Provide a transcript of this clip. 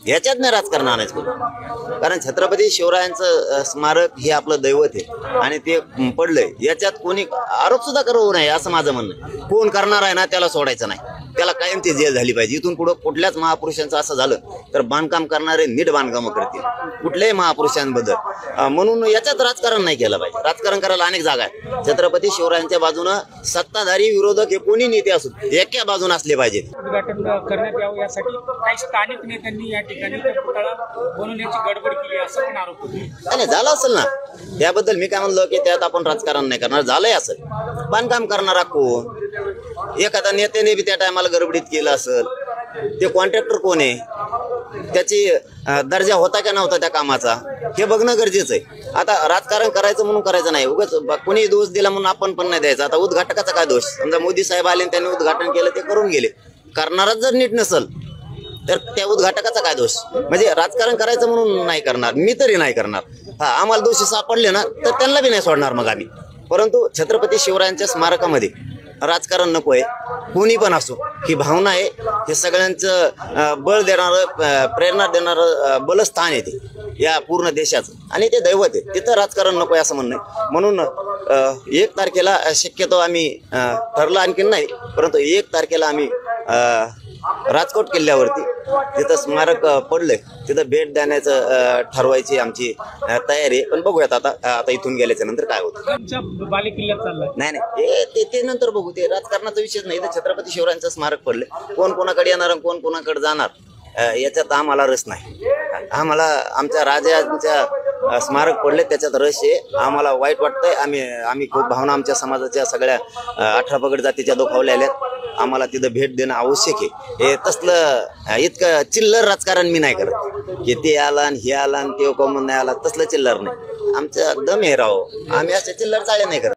याच्यात नाही राजकारण आणायचं, कारण छत्रपती शिवरायांचं स्मारक हे आपलं दैवत आहे आणि ते पडलंय, याच्यात कोणी आरोप सुद्धा करू नये असं माझं म्हणणं आहे. कोण करणार आहे ना त्याला सोडायचं नाही, त्याला कायमची जेल झाली पाहिजे. इथून पुढे कुठल्याच महापुरुषांचं असं झालं तर बांधकाम करणारे नीट बांधकाम करतील कुठल्याही महापुरुषांबद्दल. म्हणून याच्यात राजकारण नाही केलं पाहिजे. राजकारण करायला अनेक जागा आहे. छत्रपती शिवरायांच्या बाजूनं सत्ताधारी विरोधक हे कोणी नेते असू एका बाजूने असले पाहिजेत. उद्घाटन करण्यात यावं यासाठी काही स्थानिक नेत्यांनी या ठिकाणी पुतळा बनवण्याची गडबड केली असं पण आरोप होतो. नाही झालं असेल ना, त्याबद्दल मी काय म्हणलं की त्यात आपण राजकारण नाही करणार. झालंय असेल, बांधकाम करणारा कोण, एखादा नेत्याने बी त्या टायमाला गडबडीत केलं असेल, ते कॉन्ट्रॅक्टर कोण आहे, त्याची दर्जा होता का नव्हता त्या कामाचा हे बघणं गरजेचं आहे. आता राजकारण करायचं म्हणून करायचं नाही, उगाच कोणी दोष दिला म्हणून आपण पण नाही द्यायचा. आता उद्घाटकाचा काय दोष, समजा मोदी साहेब आले त्यांनी उद्घाटन केलं ते करून गेले, करणाराच जर नीट नसल तर त्या उद्घाटकाचा काय दोष. म्हणजे राजकारण करायचं म्हणून नाही करणार, मी तरी नाही करणार. हा आम्हाला दोषी सापडले ना तर त्यांना बी नाही सोडणार मग आम्ही. परंतु छत्रपती शिवरायांच्या स्मारकामध्ये राजकारण नको आहे, कोणी पण असो, ही भावना आहे. हे सगळ्यांचं बळ देणारं, प्रेरणा देणारं बलस्थान आहे ते या पूर्ण देशाचं आणि ते दैवत आहे. तिथं राजकारण नको आहे असं म्हणणं आहे. म्हणून 1 तारखेला शक्यतो आम्ही ठरलं आणखीन नाही, परंतु 1 तारखेला आम्ही राजकोट किल्ल्यावरती तिथं स्मारक पडलंय तिथं भेट देण्याचं ठरवायची आमची तयारी आहे. पण बघूयात आता इथून गेल्याच्या नंतर काय होतं. बाले किल्ल्यात चाललाय नाही ते नंतर बघू. ते राजकारणाचा विषयच नाही. इथं छत्रपती शिवरायांचं स्मारक पडलंय, कोण कोणाकडे येणार आणि कोण कोणाकडे जाणार याच्यात आम्हाला रस नाही. आम्हाला आमच्या राजांच्या स्मारक पडले त्याच्यात रस आहे. आम्हाला वाईट वाटतंय. आम्ही खूप भावना आमच्या समाजाच्या सगळ्या 18 पगड जातीच्या दुखावल्या आल्यात. आम्हाला तिथं भेट देणं आवश्यक आहे. हे तसलं इतकं चिल्लर राजकारण मी नाही करत की ते आला आणि हे आला आणि ते कॉमन नाही आला, तसलं चिल्लर नाही. आमचं दम हे राहो, आम्ही असं चिल्लर चाळे नाही करत.